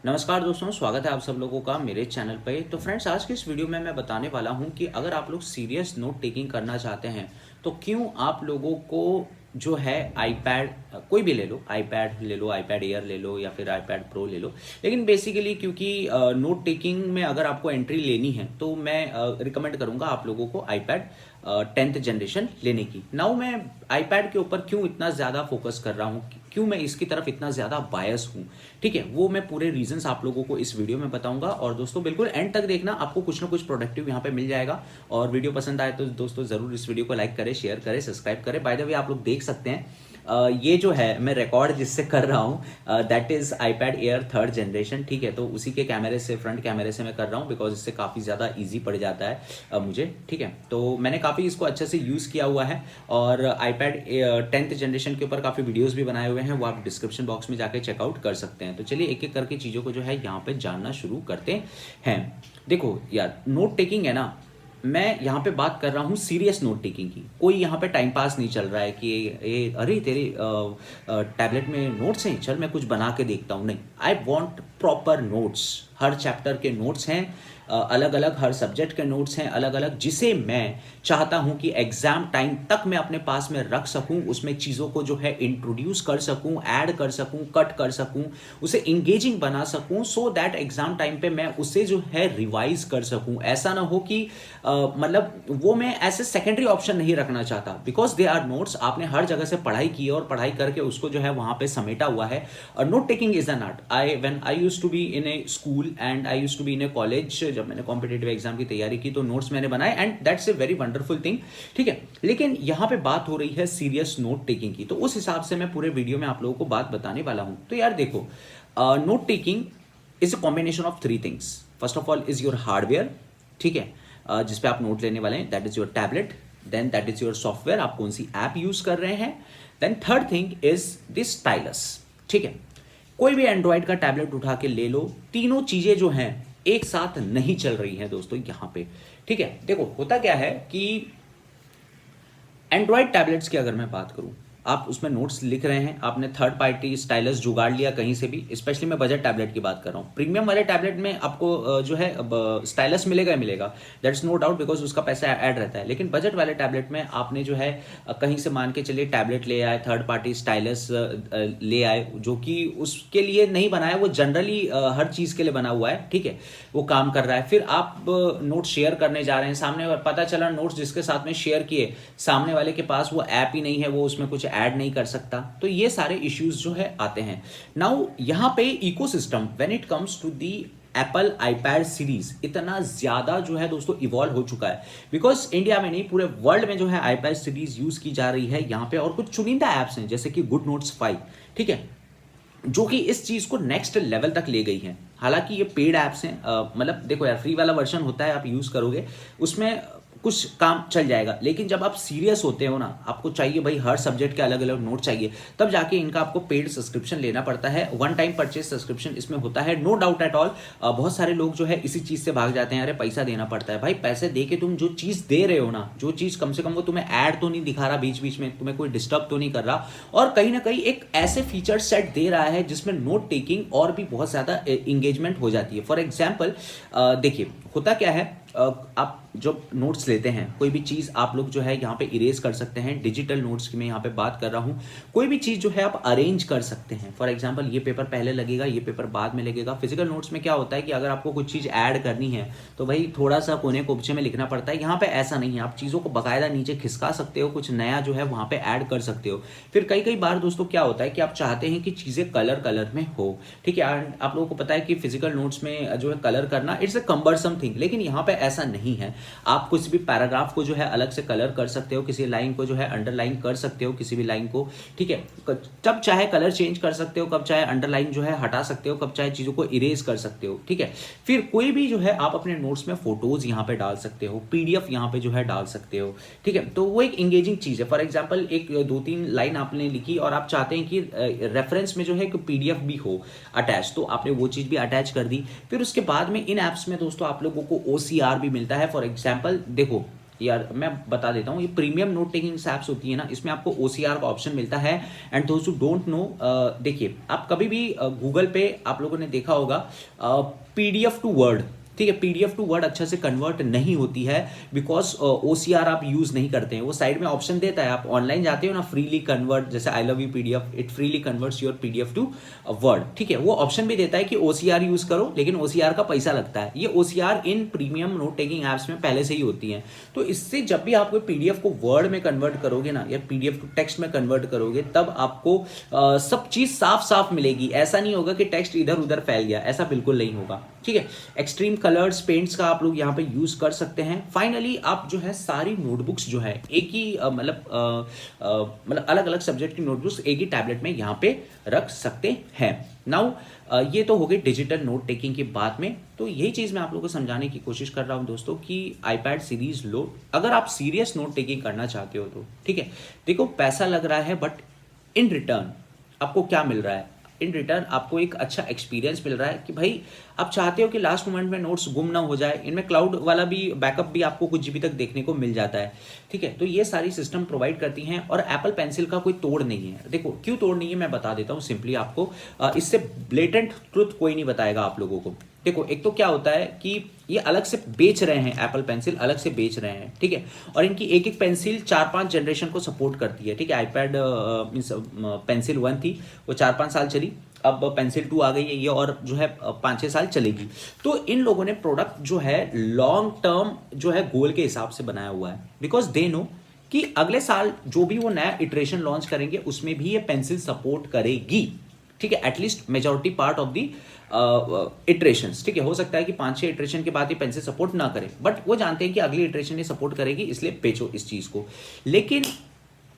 नमस्कार दोस्तों, स्वागत है आप सब लोगों का मेरे चैनल पे। तो फ्रेंड्स, आज की इस वीडियो में मैं बताने वाला हूँ कि अगर आप लोग सीरियस नोट टेकिंग करना चाहते हैं तो क्यों आप लोगों को जो है आईपैड, कोई भी ले लो, आईपैड ले लो, आईपैड एयर ले लो या फिर आईपैड प्रो ले लो। लेकिन बेसिकली क्योंकि नोट टेकिंग में अगर आपको एंट्री लेनी है तो मैं रिकमेंड करूँगा आप लोगों को आईपैड 10th जनरेशन लेने की। नाउ मैं आईपैड के ऊपर क्यों इतना ज़्यादा फोकस कर रहा हूँ, क्यों मैं इसकी तरफ इतना ज़्यादा बायस हूँ, ठीक है, वो मैं पूरे रीजंस आप लोगों को इस वीडियो में बताऊंगा। और दोस्तों बिल्कुल एंड तक देखना, आपको कुछ ना कुछ प्रोडक्टिव यहाँ पे मिल जाएगा। और वीडियो पसंद आए तो दोस्तों ज़रूर इस वीडियो को लाइक करें, शेयर करें, सब्सक्राइब करें। बाय द वे, आप लोग देख सकते हैं ये जो है मैं रिकॉर्ड जिससे कर रहा हूँ that is iPad air 3rd generation, ठीक है। तो उसी के कैमरे से, फ्रंट कैमरे से मैं कर रहा हूँ बिकॉज इससे काफ़ी ज़्यादा ईजी पड़ जाता है मुझे, ठीक है। तो मैंने काफ़ी इसको अच्छे से यूज़ किया हुआ है और आईपैड 10th जनरेशन के ऊपर काफ़ी वीडियोज़ भी बनाए हुए हैं, वो आप डिस्क्रिप्शन बॉक्स में जाके चेकआउट कर सकते हैं। तो चलिए एक एक करके चीज़ों को जो है यहाँ पर जानना शुरू करते हैं। देखो यार, नोट टेकिंग है ना, मैं यहाँ पे बात कर रहा हूँ सीरियस नोट टेकिंग की। कोई यहाँ पे टाइम पास नहीं चल रहा है कि ये अरे तेरे टैबलेट में नोट्स हैं, चल मैं कुछ बना के देखता हूँ। नहीं, I want proper notes. Her chapter के नोट्स हैं अलग अलग, हर सब्जेक्ट के नोट्स हैं अलग अलग, जिसे मैं चाहता हूं कि एग्जाम टाइम तक मैं अपने पास में रख सकूं, उसमें चीज़ों को जो है इंट्रोड्यूस कर सकूं, ऐड कर सकूं, कट कर सकूं, उसे इंगेजिंग बना सकूं, सो दैट एग्जाम टाइम पे मैं उसे जो है रिवाइज कर सकूं। ऐसा ना हो कि मतलब वो मैं ऐसे सेकेंडरी ऑप्शन नहीं रखना चाहता, बिकॉज दे आर नोट्स। आपने हर जगह से पढ़ाई की है और पढ़ाई करके उसको जो है वहां पे समेटा हुआ है। और note taking is an art. When I used to be in a school and I used to be in a college, जब मैंने कॉम्पिटेटिव एग्जाम की तैयारी की तो नोट्स मैंने बनाए and that's a very wonderful thing, ठीक है। लेकिन यहाँ पे बात हो रही है सीरियस नोट टेकिंग की, तो उस हिसाब से मैं पूरे वीडियो में आप लोगों को बात बताने वाला हूँ। तो यार देखो, note taking is a combination of 3 things. First of all is your hardware, ठीक है, जिसपे आप नोट लेने वाले हैं, that is your tablet. Then that is your software, आप कौन सी ऐप यूज कर रहे हैं। Then third thing is this stylus, ठीक है। कोई भी एंड्रॉयड का टैबलेट उठा के ले लो, तीनों चीजें जो हैं एक साथ नहीं चल रही हैं दोस्तों यहाँ पे, ठीक है। देखो होता क्या है कि एंड्रॉयड टैबलेट्स की अगर मैं बात करूं, आप उसमें नोट्स लिख रहे हैं, आपने थर्ड पार्टी स्टाइलस जुगाड़ लिया कहीं से भी। स्पेशली मैं बजट टैबलेट की बात कर रहा हूँ। प्रीमियम वाले टैबलेट में आपको जो है स्टाइलस मिलेगा ही मिलेगा, दैट्स नो डाउट, बिकॉज उसका पैसा ऐड रहता है। लेकिन बजट वाले टैबलेट में आपने जो है कहीं से मान के चलिए टैबलेट ले आए, थर्ड पार्टी स्टाइलस ले आए, जो कि उसके लिए नहीं बनाया, वो जनरली हर चीज़ के लिए बना हुआ है, ठीक है, वो काम कर रहा है। फिर आप नोट शेयर करने जा रहे हैं, सामने पता चला नोट्स जिसके साथ में शेयर किए, सामने वाले के पास वो ऐप ही नहीं है, वो उसमें कुछ ऐड नहीं कर सकता। तो ये सारे इश्यूज जो है आते हैं। नाउ यहां पे ecosystem when it comes to the Apple iPad series इतना ज्यादा जो है दोस्तों इवॉल्व हो चुका है, बिकॉज इंडिया में नहीं पूरे वर्ल्ड में जो है आईपैड सीरीज यूज की जा रही है यहाँ पे। और कुछ चुनिंदा ऐप्स हैं जैसे कि गुड नोट्स 5, ठीक है, जो कि इस चीज को नेक्स्ट लेवल तक ले गई है। हालांकि ये पेड ऐप्स हैं, मतलब देखो यार, फ्री वाला वर्जन होता है, आप यूज करोगे उसमें कुछ काम चल जाएगा। लेकिन जब आप सीरियस होते हो ना, आपको चाहिए भाई हर सब्जेक्ट के अलग अलग नोट चाहिए, तब जाके इनका आपको पेड सब्सक्रिप्शन लेना पड़ता है। वन टाइम परचेज सब्सक्रिप्शन इसमें होता है, नो डाउट एट ऑल। बहुत सारे लोग जो है इसी चीज से भाग जाते हैं, अरे पैसा देना पड़ता है। भाई पैसे दे के तुम जो चीज दे रहे हो ना, जो चीज कम से कम वो तुम्हें ऐड तो नहीं दिखा रहा बीच बीच में, तुम्हें कोई डिस्टर्ब तो नहीं कर रहा, और कहीं ना कहीं एक ऐसे फीचर सेट दे रहा है जिसमें नोट टेकिंग और भी बहुत ज्यादा इंगेजमेंट हो जाती है। फॉर एग्जाम्पल देखिए होता क्या है, आप जब नोट्स लेते हैं, कोई भी चीज़ आप लोग जो है यहाँ पे इरेज कर सकते हैं। डिजिटल नोट्स की मैं यहाँ पे बात कर रहा हूँ। कोई भी चीज़ जो है आप अरेंज कर सकते हैं। फॉर एग्जांपल ये पेपर पहले लगेगा, ये पेपर बाद में लगेगा। फिजिकल नोट्स में क्या होता है कि अगर आपको कुछ चीज़ ऐड करनी है तो भाई थोड़ा सा कोने कोपचे में लिखना पड़ता है। यहाँ पे ऐसा नहीं है, आप चीज़ों को बाकायदा नीचे खिसका सकते हो, कुछ नया जो है वहाँ पे ऐड कर सकते हो। फिर कई कई बार दोस्तों क्या होता है कि आप चाहते हैं कि चीज़ें कलर कलर में हो, ठीक है। आप लोगों को पता है कि फिजिकल नोट्स में जो है कलर करना इट्स अ कम्बरसम थिंग, लेकिन यहाँ पे ऐसा नहीं है। आप कुछ भी पैराग्राफ को जो है अलग से कलर कर सकते हो, किसी लाइन को जो है अंडरलाइन कर सकते हो, किसी भी लाइन को, ठीक है। जब चाहे कलर चेंज कर सकते हो, कब चाहे अंडरलाइन जो है हटा सकते हो, कब चाहे चीज़ों को इरेज कर सकते हो, ठीक है। फिर कोई भी जो है आप अपने नोट्स में फोटोज यहाँ पे डाल सकते हो, पीडीएफ यहाँ पे जो है डाल सकते हो, ठीक है। तो वो एक इंगेजिंग चीज़ है। फॉर एग्जाम्पल एक 2-3 लाइन आपने लिखी और आप चाहते हैं कि रेफरेंस में जो है पीडीएफ भी हो अटैच, तो आपने वो चीज़ भी अटैच कर दी। फिर उसके बाद में इन ऐप्स में दोस्तों आप लोगों को OCR भी मिलता है। फॉर एग्जाम्पल देखो, यार मैं बता देता हूँ, ये प्रीमियम नोट टेकिंग ऐप्स होती है ना, इसमें आपको OCR का ऑप्शन मिलता है। एंड दोस्त हू डोंट नो, देखिए आप कभी भी गूगल पे आप लोगों ने देखा होगा PDF टू वर्ड, ठीक है, PDF टू वर्ड अच्छा से कन्वर्ट नहीं होती है बिकॉज OCR आप यूज नहीं करते हैं। वो साइड में ऑप्शन देता है, आप ऑनलाइन जाते हो ना, फ्रीली कन्वर्ट, जैसे I love you PDF, it freely converts your PDF to Word, ठीक है। वो ऑप्शन भी देता है कि OCR यूज करो, लेकिन OCR का पैसा लगता है। ये OCR इन प्रीमियम नोट टेकिंग एप्स में पहले से ही होती है। तो इससे जब भी आप कोई PDF को वर्ड में कन्वर्ट करोगे ना, या PDF टू टेक्स्ट में कन्वर्ट करोगे, तब आपको सब चीज साफ साफ मिलेगी। ऐसा नहीं होगा कि टेक्स्ट इधर उधर फैल गया, ऐसा बिल्कुल नहीं होगा, ठीक है। एक्सट्रीम कलर्स पेंट्स का आप लोग यहाँ पे यूज कर सकते हैं। फाइनली आप जो है सारी नोटबुक्स जो है एक ही मतलब अलग अलग सब्जेक्ट की नोटबुक्स एक ही टैबलेट में यहाँ पे रख सकते हैं। नाउ ये तो हो गई डिजिटल नोट टेकिंग की बात में। तो यही चीज मैं आप लोगों को समझाने की कोशिश कर रहा हूं दोस्तों कि iPad सीरीज लो अगर आप सीरियस नोट टेकिंग करना चाहते हो तो, ठीक है। देखो पैसा लग रहा है, बट इन रिटर्न आपको क्या मिल रहा है? इन रिटर्न आपको एक अच्छा एक्सपीरियंस मिल रहा है कि भाई आप चाहते हो कि लास्ट मोमेंट में नोट्स गुम ना हो जाए। इनमें क्लाउड वाला भी बैकअप भी आपको कुछ GB तक देखने को मिल जाता है, ठीक है। तो ये सारी सिस्टम प्रोवाइड करती हैं और एप्पल पेंसिल का कोई तोड़ नहीं है। देखो क्यों तोड़ नहीं है मैं बता देता हूँ सिंपली आपको, इससे ब्लेटेंट ट्रुथ कोई नहीं बताएगा आप लोगों को। देखो एक तो क्या होता है कि ये अलग से बेच रहे हैं, एप्पल पेंसिल अलग से बेच रहे हैं, ठीक है। और इनकी एक एक पेंसिल 4-5 जनरेशन को सपोर्ट करती है, ठीक है। iPad पेंसिल 1 थी, वो 4-5 साल चली, अब पेंसिल 2 आ गई है, ये और जो है 5-6 साल चलेगी। तो इन लोगों ने प्रोडक्ट जो है लॉन्ग टर्म जो है गोल के हिसाब से बनाया हुआ है, बिकॉज दे नो कि अगले साल जो भी वो नया इटरेशन लॉन्च करेंगे उसमें भी ये पेंसिल सपोर्ट करेगी, ठीक है। At least majority part of the iterations, ठीक है। हो सकता है कि 5-6 इटरेशन के बाद ये पेंसिल सपोर्ट ना करे, बट वो जानते हैं कि अगली इटरेशन ये सपोर्ट करेगी, इसलिए बेचो इस चीज को। लेकिन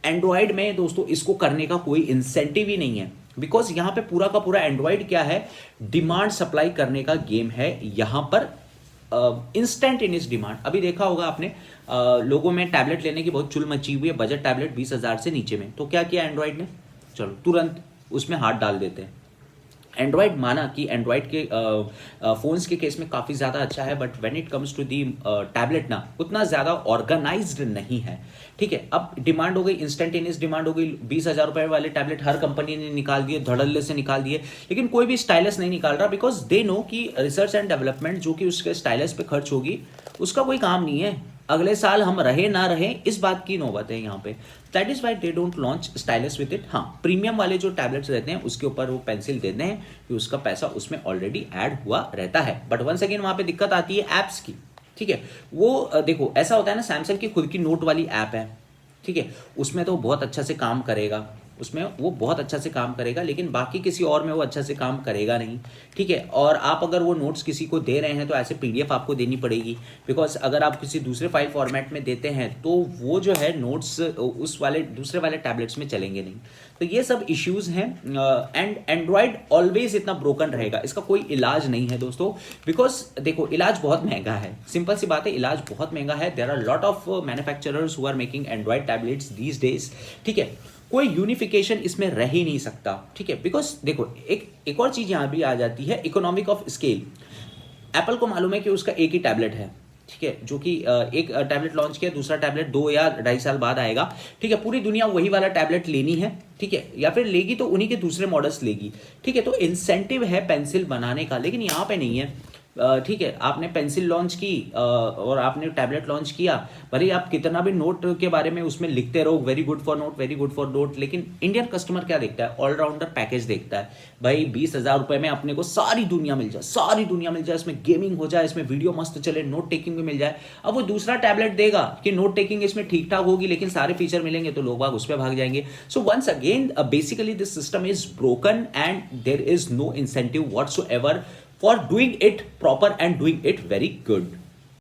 एंड्रॉयड में दोस्तों इसको करने का कोई इंसेंटिव ही नहीं है, बिकॉज यहां पे पूरा का पूरा एंड्रॉयड क्या है, डिमांड सप्लाई करने का गेम है। यहां पर इंस्टेंटेनियस डिमांड, अभी देखा होगा आपने लोगों में टैबलेट लेने की बहुत चुल मची हुई है, बजट टैबलेट 20,000 से नीचे में, तो क्या किया एंड्रॉयड ने, चलो तुरंत उसमें हाथ डाल देते हैं। एंड्रॉयड माना कि एंड्रॉयड के फोन्स के केस में काफ़ी ज़्यादा अच्छा है, but when it comes to the tablet ना उतना ज़्यादा ऑर्गेनाइज्ड नहीं है, ठीक है। अब डिमांड हो गई, इंस्टेंटेनियस डिमांड हो गई, 20,000 रुपए वाले टैबलेट हर कंपनी ने निकाल दिए, धड़ल्ले से निकाल दिए, लेकिन कोई भी स्टाइलस नहीं निकाल रहा, बिकॉज दे नो कि रिसर्च एंड डेवलपमेंट जो कि उसके स्टाइलस पे खर्च होगी उसका कोई काम नहीं है। अगले साल हम रहे ना रहे इस बात की नौबत है यहाँ पे। That is why they don't launch stylus with it. हाँ, प्रीमियम वाले जो टैबलेट्स रहते हैं उसके ऊपर वो पेंसिल देते हैं कि उसका पैसा उसमें ऑलरेडी ऐड हुआ रहता है। बट वंस अगेन वहां पे दिक्कत आती है ऐप्स की, ठीक है। वो देखो ऐसा होता है ना, सैमसंग की खुद की नोट वाली ऐप है, ठीक है, उसमें तो बहुत अच्छा से काम करेगा, उसमें वो बहुत अच्छा से काम करेगा, लेकिन बाकी किसी और में वो अच्छा से काम करेगा नहीं, ठीक है। और आप अगर वो नोट्स किसी को दे रहे हैं तो ऐसे PDF आपको देनी पड़ेगी, बिकॉज अगर आप किसी दूसरे फाइल फॉर्मेट में देते हैं तो वो जो है नोट्स उस वाले दूसरे वाले टैबलेट्स में चलेंगे नहीं। तो ये सब इश्यूज हैं एंड एंड्रॉयड ऑलवेज इतना ब्रोकन रहेगा, इसका कोई इलाज नहीं है दोस्तों। बिकॉज देखो इलाज बहुत महंगा है, सिंपल सी बात है, इलाज बहुत महंगा है। There are lot of manufacturers who are making Android tablets these days, ठीक है। कोई यूनिफिकेशन इसमें रह ही नहीं सकता, ठीक है। बिकॉज देखो एक और चीज यहां भी आ जाती है, इकोनॉमिक ऑफ स्केल। एप्पल को मालूम है कि उसका एक ही टैबलेट है, ठीक है, जो कि एक टैबलेट लॉन्च किया, दूसरा टैबलेट 2 या 2.5 साल बाद आएगा, ठीक है। पूरी दुनिया वही वाला टैबलेट लेनी है, ठीक है, या फिर लेगी तो उन्हीं के दूसरे मॉडल्स लेगी, ठीक है। तो इंसेंटिव है पेंसिल बनाने का, लेकिन यहाँ पे नहीं है, ठीक है। आपने पेंसिल लॉन्च की और आपने टैबलेट लॉन्च किया, भले आप कितना भी नोट के बारे में उसमें लिखते रहो, very good for note, very good for note, लेकिन इंडियन कस्टमर क्या देखता है, ऑलराउंडर पैकेज देखता है। भाई 20,000 रुपए में अपने को सारी दुनिया मिल जाए, सारी दुनिया मिल जाए, इसमें गेमिंग हो जाए, इसमें वीडियो मस्त चले, नोट टेकिंग भी मिल जाए। अब वो दूसरा टैबलेट देगा कि नोट टेकिंग इसमें ठीक ठाक होगी, लेकिन सारे फीचर मिलेंगे तो लोग बाग उस पर भाग जाएंगे। So once again basically this system is broken and there is no incentive whatsoever for doing it proper and doing it very good.